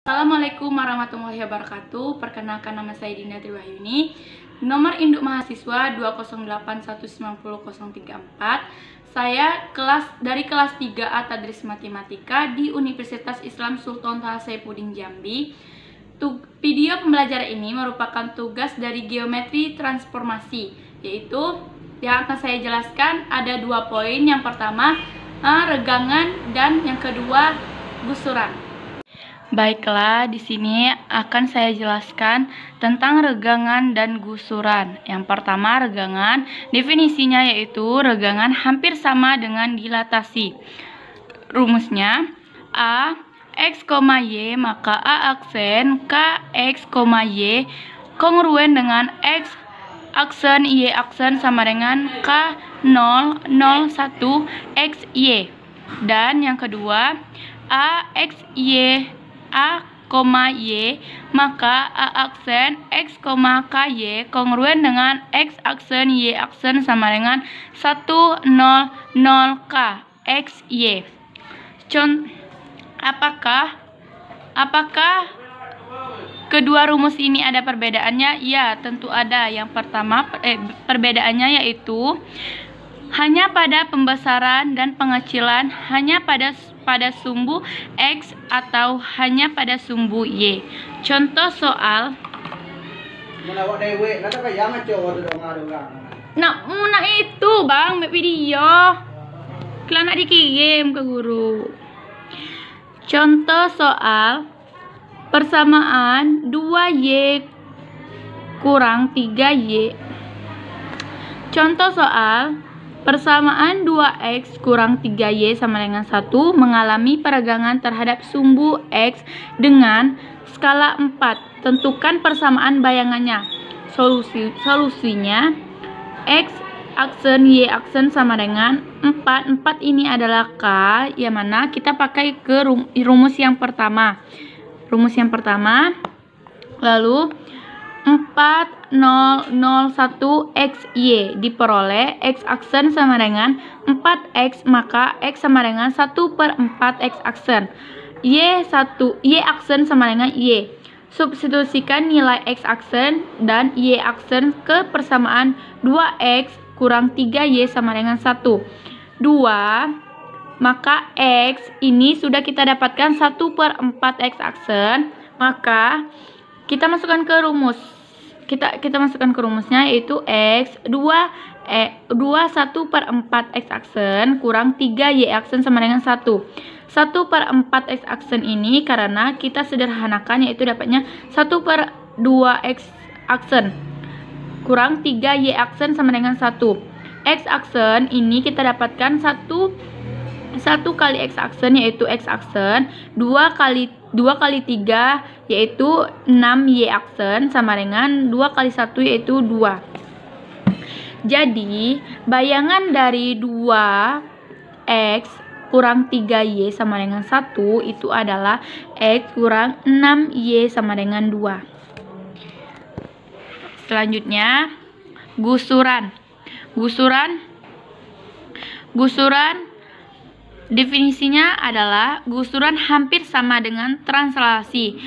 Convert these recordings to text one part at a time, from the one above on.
Assalamualaikum warahmatullahi wabarakatuh. Perkenalkan, nama saya Dinda Triwahyuni. Nomor induk mahasiswa 208190034. Saya dari kelas 3A Tadris Matematika di Universitas Islam Sultan Toha Saifuddin Jambi. Video pembelajaran ini merupakan tugas dari geometri transformasi, yaitu yang akan saya jelaskan ada 2 poin. Yang pertama regangan dan yang kedua gusuran. Baiklah, di sini akan saya jelaskan tentang regangan dan gusuran. Yang pertama, regangan. Definisinya yaitu regangan hampir sama dengan dilatasi. Rumusnya A X, Y, maka A aksen K X, Y kongruen dengan X aksen Y aksen sama dengan K 0, 0, 1 X, Y. Dan yang kedua, A X, Y A, Y, maka A aksen X, K, Y kongruen dengan X aksen Y aksen sama dengan 1, 0, 0 K, X, Y. Apakah kedua rumus ini ada perbedaannya? Ya, tentu ada. Yang pertama, perbedaannya yaitu hanya pada pembesaran dan pengecilan, hanya pada sumbu X atau hanya pada sumbu Y. Contoh soal. Nah itu bang, video. Kalian nak dikirim ke guru. Contoh soal persamaan 2Y kurang 3Y. Contoh soal persamaan 2X kurang 3Y sama dengan 1 mengalami peregangan terhadap sumbu X dengan skala 4. Tentukan persamaan bayangannya. Solusinya X aksen Y aksen sama dengan 4. 4 ini adalah K, yang mana kita pakai ke rumus yang pertama. Lalu 4, 0, 0, 1 X, Y diperoleh X aksen sama dengan 4X, maka X sama dengan 1/4 X aksen. Y aksen sama dengan Y. Substitusikan nilai X aksen dan Y aksen ke persamaan 2X kurang 3Y sama dengan 1. 2, maka X ini sudah kita dapatkan 1/4 X aksen, maka kita masukkan ke rumus. Kita masukkan ke rumusnya, yaitu X 1/4 X aksen kurang 3Y aksen sama dengan 1. 1/4 X aksen ini karena kita sederhanakan, yaitu dapatnya 1/2 X aksen kurang 3Y aksen sama dengan 1. X aksen ini kita dapatkan 1 kali X aksen, yaitu X aksen, 2 kali 3 yaitu 6Y aksen sama dengan 2 kali 1 yaitu 2. Jadi bayangan dari 2X kurang 3Y sama dengan 1 itu adalah X kurang 6Y sama dengan 2. Selanjutnya gusuran. Definisinya adalah gusuran hampir sama dengan translasi.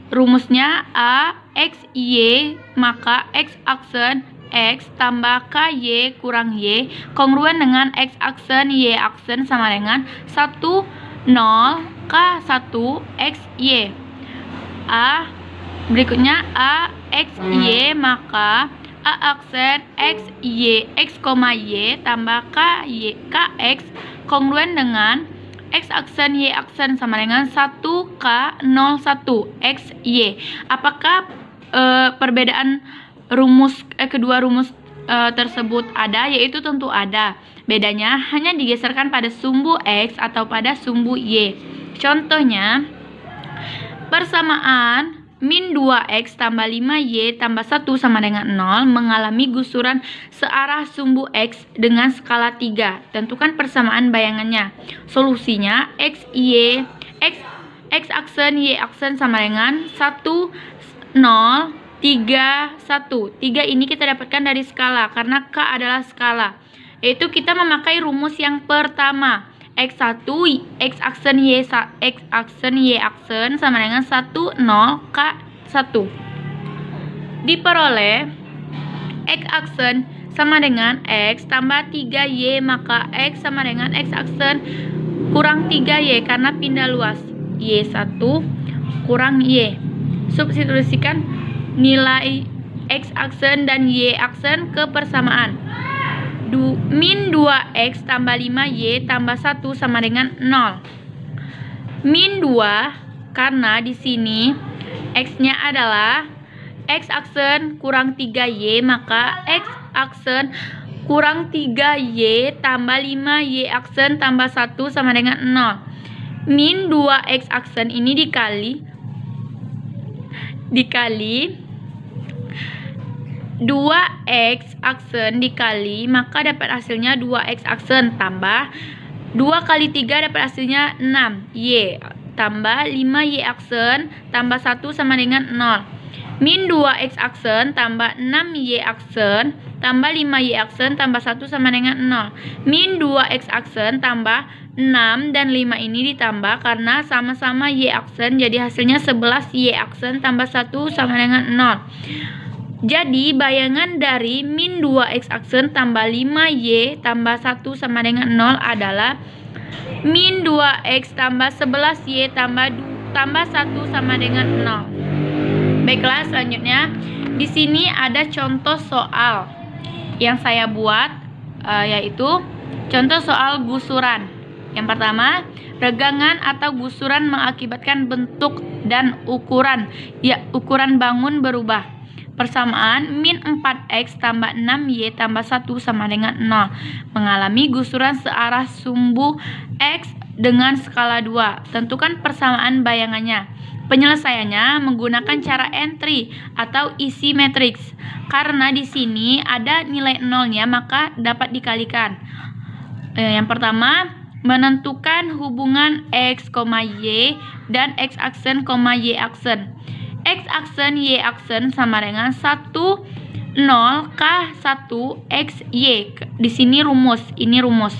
Rumusnya A X, Y, maka X aksen X tambah K, Y kurang Y kongruen dengan X aksen Y aksen sama dengan 1, 0 K 1 X, Y. Berikutnya A X, Y, maka A aksen X, Y tambah K, Y, K, X kongruen dengan X aksen Y aksen sama dengan 1K 01 X, Y. Apakah perbedaan kedua rumus tersebut ada? Yaitu tentu ada. Bedanya hanya digeserkan pada sumbu X atau pada sumbu Y. Contohnya, persamaan min 2X tambah 5Y tambah 1 sama dengan 0 mengalami gusuran searah sumbu X dengan skala 3. Tentukan persamaan bayangannya. Solusinya X aksen Y aksen sama dengan 1, 0, 3, 1. 3 ini kita dapatkan dari skala karena K adalah skala. Yaitu kita memakai rumus yang pertama. X1 X aksen Y aksen sama dengan 1 0 K1. Diperoleh X aksen sama dengan X tambah 3Y, maka X sama dengan X aksen kurang 3Y karena pindah luas. Y1 kurang Y. Substitusikan nilai X aksen dan Y aksen ke persamaan. Min 2X tambah 5Y tambah 1 sama dengan 0. Min 2 karena di sini X-nya adalah X aksen kurang 3Y, maka X aksen kurang 3Y tambah 5Y aksen tambah 1 sama dengan 0. Min 2X aksen ini dikali 2X aksen dikali, maka dapat hasilnya 2X aksen tambah 2 kali 3 dapat hasilnya 6Y tambah 5Y aksen tambah 1 sama dengan 0. Min 2X aksen tambah 6Y aksen tambah 5Y aksen tambah 1 sama dengan 0. Min 2X aksen tambah 6 dan 5 ini ditambah karena sama-sama Y aksen, jadi hasilnya 11Y aksen tambah 1 sama dengan 0. Jadi bayangan dari min 2X aksen tambah 5Y tambah 1 sama dengan 0 adalah min 2X tambah 11Y tambah 1 sama dengan 0. Baiklah, selanjutnya di sini ada contoh soal yang saya buat, yaitu contoh soal gusuran. Yang pertama, regangan atau gusuran mengakibatkan bentuk dan ukuran bangun berubah. Persamaan min 4X tambah 6Y tambah 1 sama dengan 0. Mengalami gusuran searah sumbu X dengan skala 2. Tentukan persamaan bayangannya. Penyelesaiannya menggunakan cara entry atau isi matriks. Karena di sini ada nilai nolnya, maka dapat dikalikan. Yang pertama, menentukan hubungan X, Y dan X aksen, Y aksen. X aksen Y aksen sama dengan 1 0 K1 X Y. Di sini rumus, ini rumus.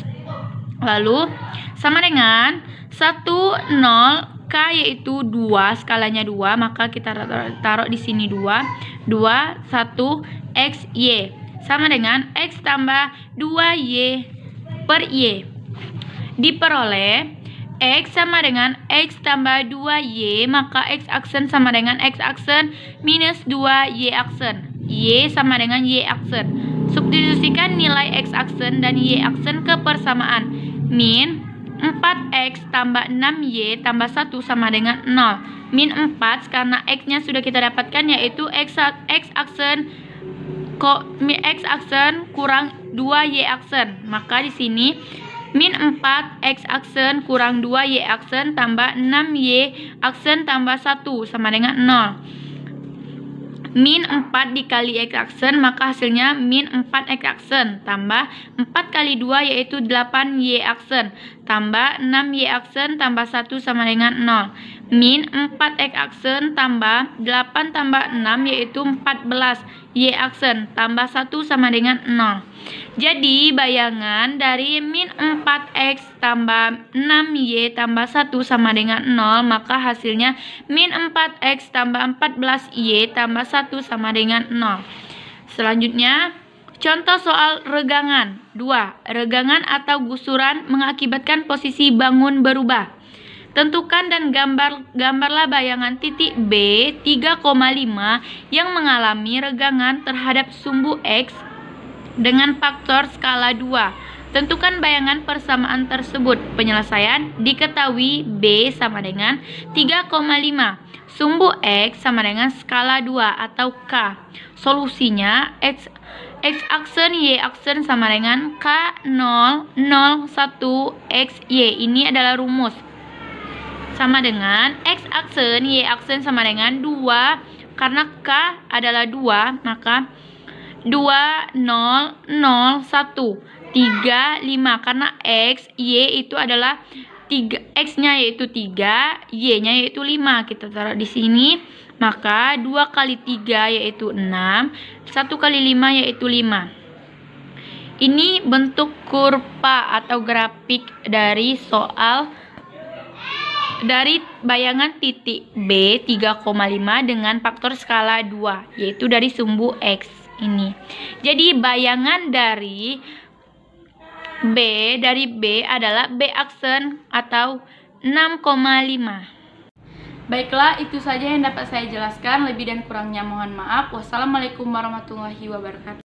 Lalu sama dengan 1 0 K yaitu 2, skalanya 2, maka kita taruh di sini 2 1 X Y sama dengan X tambah 2Y per Y. Diperoleh X sama dengan X tambah 2Y, maka X aksen sama dengan X aksen minus 2Y aksen. Y sama dengan Y aksen. Substitusikan nilai X aksen dan Y aksen ke persamaan. Min 4X tambah 6Y tambah 1 sama dengan 0. Min 4 karena X-nya sudah kita dapatkan, yaitu X aksen kurang 2Y aksen. Maka di sini min 4 X aksen kurang 2 Y aksen tambah 6 Y aksen tambah 1 sama dengan 0. Min 4 dikali X aksen, maka hasilnya min 4 X aksen tambah 4 kali 2 yaitu 8 Y aksen tambah 6 Y aksen tambah 1 sama dengan 0. Min 4 X aksen tambah 8 tambah 6 yaitu 14 Y aksen tambah 1 sama dengan 0. Jadi bayangan dari min 4X tambah 6Y tambah 1 sama dengan 0, maka hasilnya min 4X tambah 14Y tambah 1 sama dengan 0. Selanjutnya, contoh soal regangan. 2. Regangan atau gusuran mengakibatkan posisi bangun berubah. Tentukan dan gambarlah bayangan titik B 3,5 yang mengalami regangan terhadap sumbu X dengan faktor skala 2. Tentukan bayangan persamaan tersebut. Penyelesaian diketahui B sama dengan 3,5. Sumbu X sama dengan skala 2 atau K. Solusinya X aksen Y aksen sama dengan K0 0 1 XY. Ini adalah rumus. Sama dengan X aksen Y aksen sama dengan 2. Karena K adalah 2, maka 2 0 0 1 3 5. Karena X Y itu adalah 3, X-nya yaitu 3, Y-nya yaitu 5. Kita taruh di sini. Maka 2 kali 3 yaitu 6, 1 kali 5 yaitu 5. Ini bentuk kurva atau grafik dari bayangan titik B 3,5 dengan faktor skala 2, yaitu dari sumbu X ini. Jadi bayangan dari B adalah B aksen atau 6,5. Baiklah, itu saja yang dapat saya jelaskan. Lebih dan kurangnya mohon maaf. Wassalamualaikum warahmatullahi wabarakatuh.